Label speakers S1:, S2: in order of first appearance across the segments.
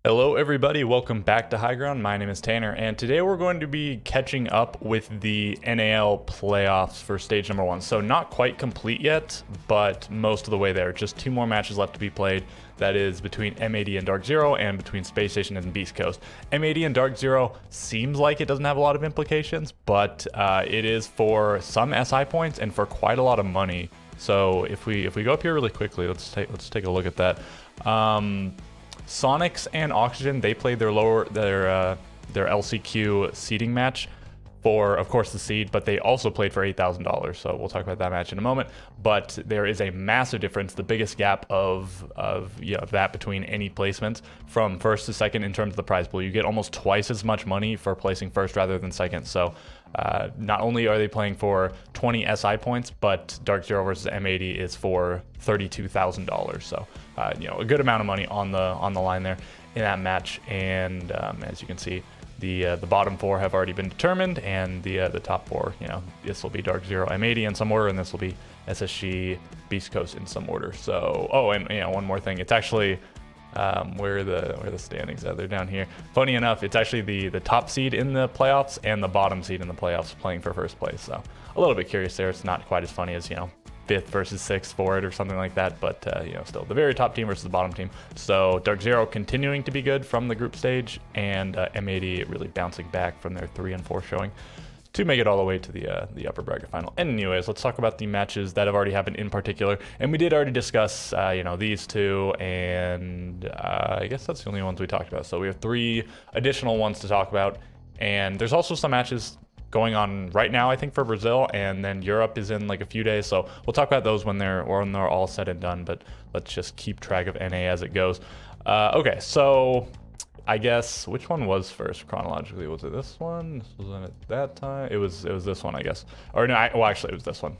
S1: Hello everybody, welcome back to High Ground. My name is Tanner, and today we're going to be catching up with the NAL playoffs for stage number 1. So not quite complete yet, but most of the way there. Just 2 more matches left to be played. That is between M80 and Dark Zero and between Space Station and Beast Coast. M80 and Dark Zero seems like it doesn't have a lot of implications, but it is for some SI points and for quite a lot of money. So if we go up here really quickly, let's take a look at that. Sonics and Oxygen, they played their LCQ seeding match for, of course, the seed, but they also played for $8,000. So we'll talk about that match in a moment. But there is a massive difference, the biggest gap of that between any placements from first to second in terms of the prize pool. You get almost twice as much money for placing first rather than second. So not only are they playing for 20 SI points, but Dark Zero versus M80 is for $32,000. So a good amount of money on the line there in that match. And as you can see, the bottom 4 have already been determined, and the top 4, this will be Dark Zero, M80 in some order, and this will be SSG, Beast Coast in some order. So one more thing, it's actually where are the standings at? They're down here. Funny enough, it's actually the top seed in the playoffs and the bottom seed in the playoffs playing for first place. So a little bit curious there. It's not quite as funny as 5th versus 6th for it or something like that, but still the very top team versus the bottom team. So Dark Zero continuing to be good from the group stage, and M80 really bouncing back from their 3 and 4 showing to make it all the way to the upper bracket final. And anyways, let's talk about the matches that have already happened in particular. And we did already discuss these 2, and I guess that's the only ones we talked about. So we have 3 additional ones to talk about, and there's also some matches going on right now, I think, for Brazil, and then Europe is in like a few days. So we'll talk about those when they're all said and done, but let's just keep track of NA as it goes. Okay, so I guess which one was first chronologically? Was it this one? This wasn't at that time. It was this one, I guess. Or no, actually it was this one.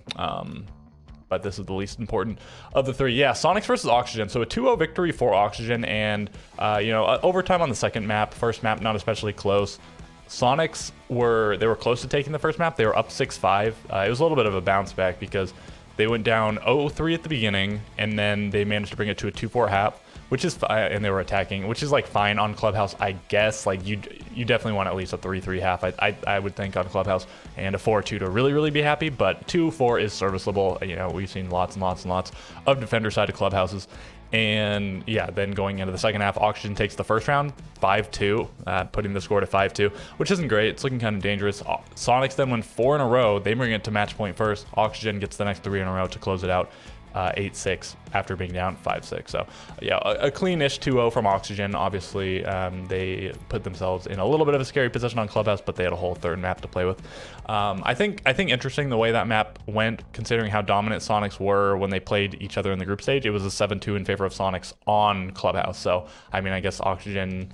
S1: But this is the least important of the 3. Yeah, Sonics versus Oxygen. So a 2-0 victory for Oxygen, and overtime on the second map. First map not especially close. Sonics were close to taking the first map. They were up 6-5. It was a little bit of a bounce back because they went down 0-3 at the beginning, and then they managed to bring it to a 2-4 half, which is and they were attacking, which is like fine on Clubhouse, I guess. Like you definitely want at least a 3-3 half, I would think, on Clubhouse, and a 4-2 to really be happy. But 2-4 is serviceable. We've seen lots and lots and lots of defender side of Clubhouses. And yeah, then going into the second half, Oxygen takes the first round 5-2, putting the score to 5-2, which isn't great. It's looking kind of dangerous. Sonics then win 4 in a row. They bring it to match point first. Oxygen gets the next 3 in a row to close it out. 8-6 after being down 5-6. So yeah, a clean-ish 2-0 from Oxygen. Obviously, they put themselves in a little bit of a scary position on Clubhouse, but they had a whole third map to play with. I think interesting the way that map went, considering how dominant Sonics were when they played each other in the group stage. It was a 7-2 in favor of Sonics on Clubhouse. So I guess Oxygen,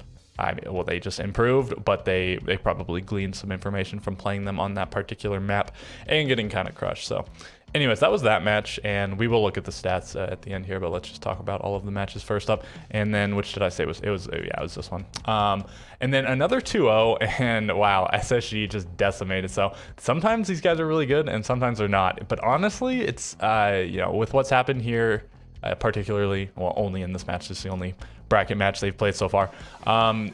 S1: they just improved, but they probably gleaned some information from playing them on that particular map and getting kind of crushed. So anyways, that was that match, and we will look at the stats at the end here, but let's just talk about all of the matches first up. And then, which did I say it was this one. And then another 2-0, and wow, SSG just decimated. So sometimes these guys are really good, and sometimes they're not. But honestly, it's with what's happened here, particularly, well, only in this match, this is the only bracket match they've played so far.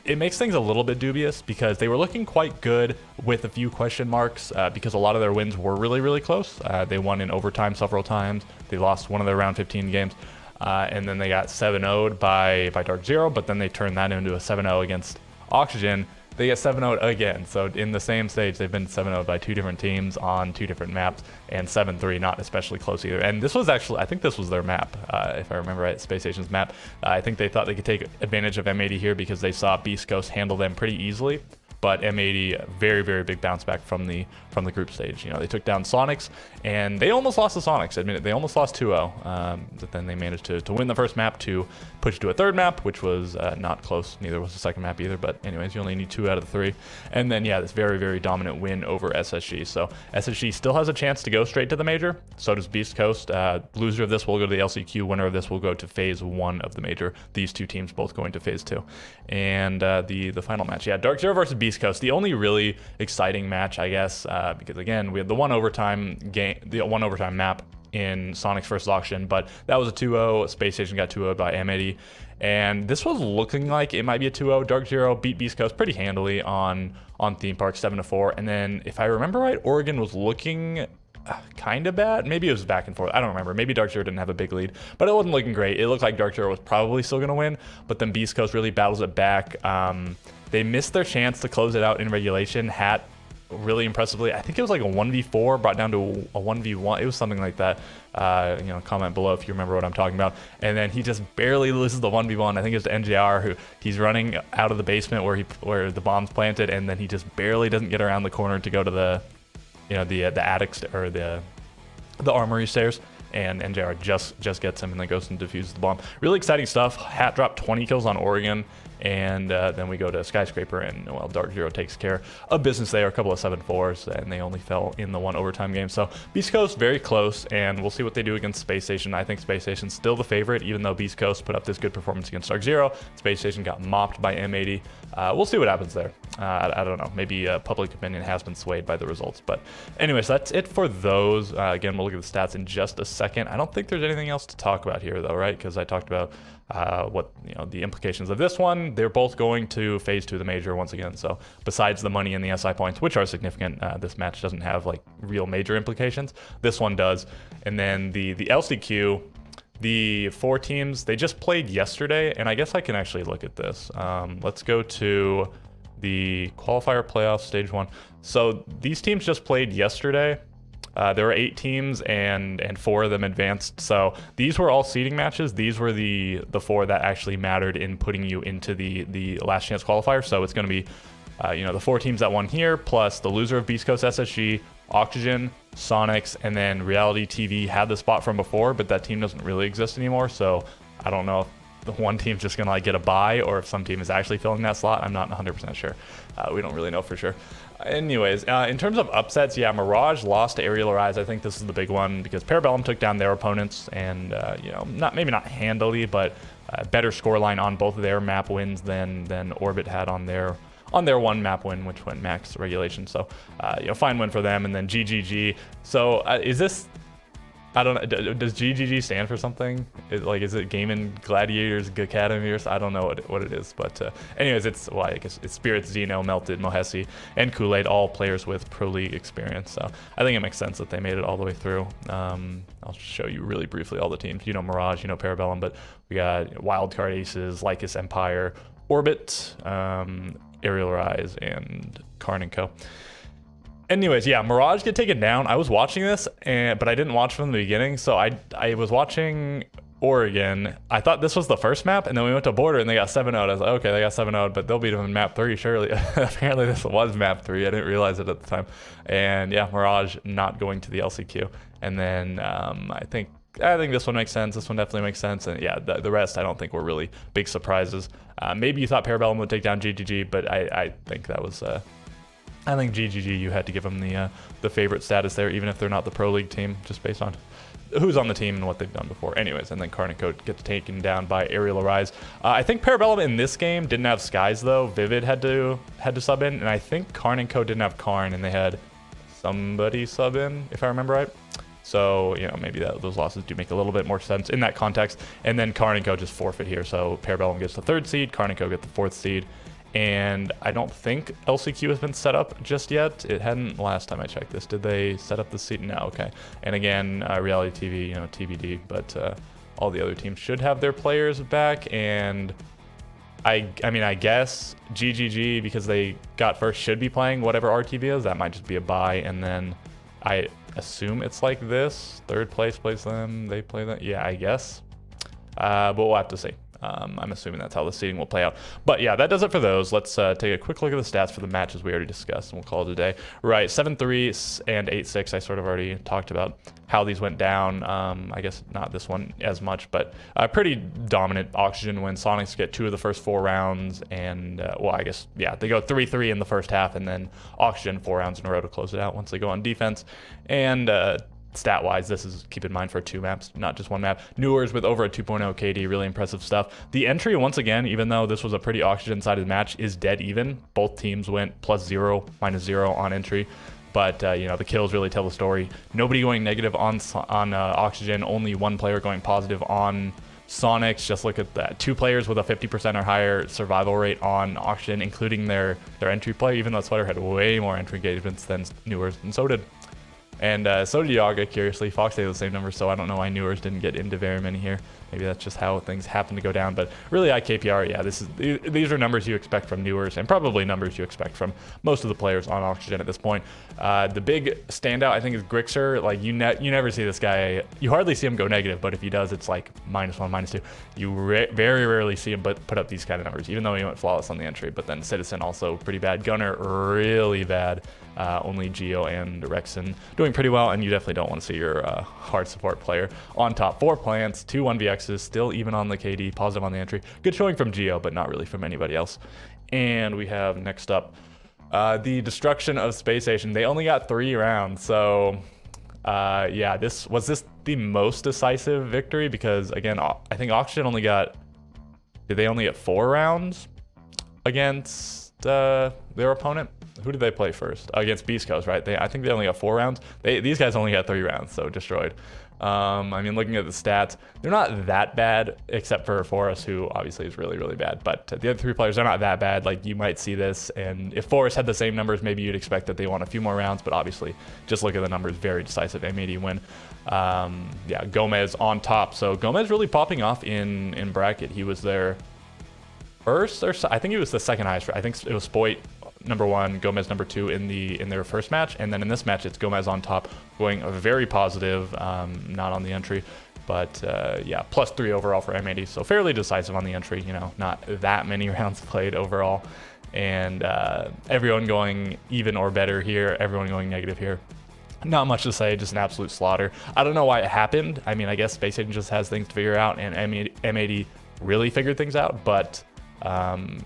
S1: It makes things a little bit dubious because they were looking quite good with a few question marks because a lot of their wins were really close. They won in overtime several times. They lost one of their round 15 games, and then they got 7-0'd by Dark Zero, but then they turned that into a 7-0 against Oxygen. They get 7-0'd again. So in the same stage, they've been 7-0'd by 2 different teams on 2 different maps, and 7-3, not especially close either. And this was actually, I think this was their map, if I remember right, Space Station's map. I think they thought they could take advantage of M80 here because they saw Beast Coast handle them pretty easily. But M80, very big bounce back from the group stage. They took down Sonics, and they almost lost to Sonics. Admit it, they almost lost 2-0. But then they managed to win the first map to push to a third map, which was not close. Neither was the second map either. But anyways, you only need 2 out of the 3. And then yeah, this very dominant win over SSG. So SSG still has a chance to go straight to the major. So does Beast Coast. Loser of this will go to the LCQ. Winner of this will go to phase 1 of the major. These 2 teams both going to phase 2. And the final match, yeah, Dark Zero versus Beast Coast, the only really exciting match, I guess, because again, we had the one overtime map in Sonics versus Oxygen, but that was a 2-0. Space Station got 2-0'd by M80, And this was looking like it might be a 2-0. Dark Zero beat Beast Coast pretty handily on Theme Park 7-4. And then if I remember right, Oregon was looking kind of bad. Maybe it was back and forth. I don't remember. Maybe Dark Zero didn't have a big lead, but it wasn't looking great. It looked like Dark Zero was probably still going to win, but then Beast Coast really battles it back. They missed their chance to close it out in regulation. Hat really impressively, I think it was like a 1v4 brought down to a 1v1. It was something like that. Comment below if you remember what I'm talking about. And then he just barely loses the 1v1. I think it's NJR who he's running out of the basement where the bomb's planted, and then he just barely doesn't get around the corner to go to the attic or the armory stairs, and NJR just gets him and then goes and defuses the bomb. Really exciting stuff. Hat dropped 20 kills on Oregon, and then we go to Skyscraper, and well, Dark Zero takes care of business there. A couple of 7-4s, and they only fell in the one overtime game. So Beast Coast very close, and we'll see what they do against Space Station. I think Space Station's still the favorite, even though Beast Coast put up this good performance against Dark Zero. Space Station got mopped by M80. We'll see what happens there. I don't know. Maybe public opinion has been swayed by the results. But anyways, that's it for those. Again, we'll look at the stats in just a second. I don't think there's anything else to talk about here, though, right? Because I talked about what the implications of this one. They're both going to phase 2 of the major once again. So besides the money and the SI points, which are significant, this match doesn't have like real major implications. This one does. And then the LCQ. The 4 teams, they just played yesterday, and I guess I can actually look at this. Let's go to the qualifier playoff stage 1. So these teams just played yesterday. There were 8 teams, and 4 of them advanced. So these were all seeding matches. These were the 4 that actually mattered in putting you into the last chance qualifier. So it's going to be the 4 teams that won here, plus the loser of Beast Coast SSG, Oxygen, Sonics, and then Reality TV had the spot from before, but that team doesn't really exist anymore. So I don't know if the one team's just gonna like get a bye or if some team is actually filling that slot. I'm not 100% sure. We don't really know for sure. Anyways, in terms of upsets, yeah, Mirage lost to Aerial Arise. I think this is the big one because Parabellum took down their opponents, and maybe not handily, but better scoreline on both of their map wins than Orbit had on their one map win, which went max regulation. So, fine win for them. And then GGG. So is this, I don't know, does GGG stand for something? Is it Gaming Gladiators Academy or I don't know what it is. But anyways, I guess it's Spirits, Zeno, Melted, Mohesi, and Kool-Aid, all players with Pro League experience. So I think it makes sense that they made it all the way through. I'll show you really briefly all the teams. Mirage, Parabellum, but we got Wildcard Aces, Lycus Empire, Orbit, Aerial Rise, and Karn & Co. Anyways, yeah, Mirage get taken down. I was watching this, but I didn't watch from the beginning, so I was watching Oregon. I thought this was the first map, and then we went to Border, and they got 7-0'd. I was like, okay, they got 7-0'd, but they'll beat them in map 3, surely. Apparently, this was map 3. I didn't realize it at the time. And yeah, Mirage not going to the LCQ. And then I think this one makes sense. This one definitely makes sense. And yeah, the rest I don't think were really big surprises. Maybe you thought Parabellum would take down GGG, but I think that was I think GGG, you had to give them the favorite status there, even if they're not the Pro League team, just based on who's on the team and what they've done before. Anyways, and then Karn & Co gets taken down by Aerial Arise. I think Parabellum in this game didn't have Skies though. Vivid had to sub in, and I think Karn & Co didn't have Karn, and they had somebody sub in, if I remember right. So, maybe those losses do make a little bit more sense in that context. And then Karn & Co just forfeit here. So Parabellum gets the 3rd seed, Karn & Co get the 4th seed. And I don't think LCQ has been set up just yet. It hadn't last time I checked this. Did they set up the seat? No, okay. And again, Reality TV, TBD, but all the other teams should have their players back. And I guess GGG, because they got first, should be playing whatever RTB is. That might just be a bye. And then I assume it's like this. 3rd place plays them, they play them. Yeah, I guess. But we'll have to see. I'm assuming that's how the seeding will play out. But yeah, that does it for those. Let's take a quick look at the stats for the matches we already discussed, and we'll call it a day. Right, 7-3 and 8-6. I sort of already talked about how these went down. I guess not this one as much, but pretty dominant. Oxygen wins. Sonics get 2 of the first 4 rounds, and I guess, yeah, they go 3-3 in the first half, and then Oxygen 4 rounds in a row to close it out once they go on defense. And stat-wise, this is, keep in mind, for 2 maps, not just 1 map. Newers with over a 2.0 KD, really impressive stuff. The entry, once again, even though this was a pretty Oxygen-sided match, is dead even. Both teams went +0, -0 on entry. But, the kills really tell the story. Nobody going negative on Oxygen, only 1 player going positive on Sonics, just look at that. 2 players with a 50% or higher survival rate on auction, including their entry play, even though Sweater had way more entry engagements than Newers, and so did. And so did Yaga, curiously. Fox had the same number, so I don't know why Newers didn't get into very many here. Maybe that's just how things happen to go down. But really, IKPR, yeah, these are numbers you expect from Newers, and probably numbers you expect from most of the players on Oxygen at this point. The big standout, I think, is Grixer. Like, you never see this guy. You hardly see him go negative, but if he does, it's like -1, -2. You very rarely see him put up these kind of numbers, even though he went flawless on the entry. But then Citizen also pretty bad. Gunner, really bad. Only Geo and Rexen doing pretty well, and you definitely don't want to see your hard support player on top. 4 plants, 2 1vx's, still even on the KD, positive on the entry. Good showing from Geo, but not really from anybody else. And we have next up the destruction of Space Station. They only got 3 rounds, so yeah, was this the most decisive victory? Because again, I think Oxygen only got, did they only get 4 rounds against their opponent? Who did they play first? Against Beast Coast, right? I think they only got 4 rounds. These guys only got 3 rounds, so destroyed. I mean, looking at the stats, they're not that bad, except for Forrest, who obviously is really bad. But the other 3 players are not that bad. Like, you might see this, and if Forrest had the same numbers, maybe you'd expect that they won a few more rounds. But obviously, just look at the numbers, very decisive M80 win. Yeah, Gomez on top. So Gomez really popping off in bracket. He was their first, or I think he was the second highest. I think it was Spoit #1, Gomez #2 in their first match, and then in this match it's Gomez on top, going very positive, not on the entry, but yeah, +3 overall for M80, so fairly decisive on the entry. You know, not that many rounds played overall, and everyone going even or better here, everyone going negative here. Not much to say, just an absolute slaughter. I don't know why it happened. I mean, I guess Space Agent just has things to figure out, and M80 really figured things out, but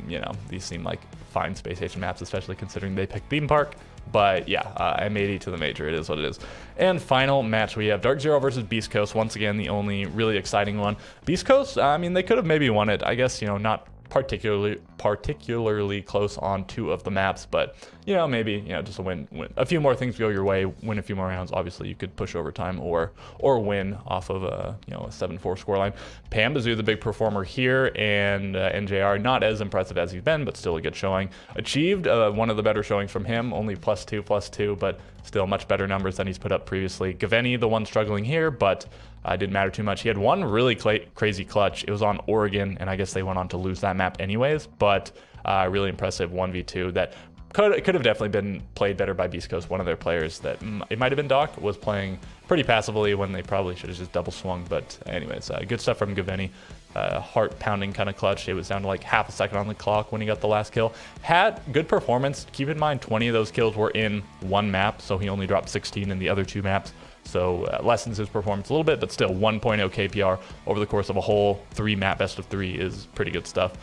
S1: you know, these seem like fine Space Station maps, especially considering they picked Theme Park. But yeah, M80 to the major, it is what it is. And final match, we have Dark Zero versus Beast Coast. Once again, the only really exciting one. Beast Coast, I mean, they could have maybe won it. I guess, you know, not particularly close on 2 of the maps, but you know, maybe, you know, just a win. A few more things go your way, win a few more rounds. Obviously, you could push overtime or win off of a, you know, a 7-4 scoreline. Pambazoo, the big performer here, and NJR, not as impressive as he's been, but still a good showing. Achieved one of the better showings from him, only +2, but still much better numbers than he's put up previously. Gaveni, the one struggling here, but didn't matter too much. He had one really crazy clutch. It was on Oregon, and I guess they went on to lose that map anyways, but really impressive 1v2 that could have definitely been played better by Beast Coast. One of their players, that it might have been Doc, was playing pretty passively when they probably should have just double swung. But anyways, good stuff from Gaveni. Heart pounding kind of clutch. It was down to like half a second on the clock when he got the last kill. Had good performance. Keep in mind, 20 of those kills were in 1 map, so he only dropped 16 in the other 2 maps. So lessens his performance a little bit, but still 1.0 KPR over the course of a whole 3 map best of 3 is pretty good stuff.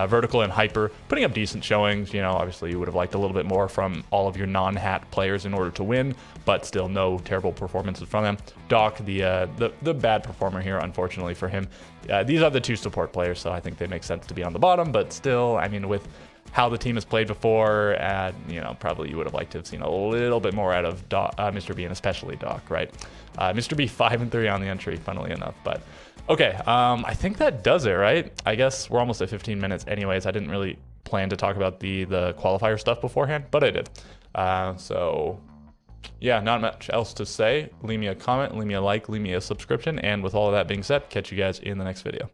S1: Vertical and Hyper putting up decent showings. You know, obviously you would have liked a little bit more from all of your non-hat players in order to win, but still no terrible performances from them. Doc, the bad performer here, unfortunately for him. These are the 2 support players, so I think they make sense to be on the bottom, but still, I mean, with how the team has played before, you know, probably you would have liked to have seen a little bit more out of Mr. B, and especially Doc, right? Mr. B 5-3 on the entry, funnily enough, but okay, I think that does it, right? I guess we're almost at 15 minutes anyways. I didn't really plan to talk about the qualifier stuff beforehand, but I did. So yeah, not much else to say. Leave me a comment, leave me a like, leave me a subscription, and with all of that being said, catch you guys in the next video.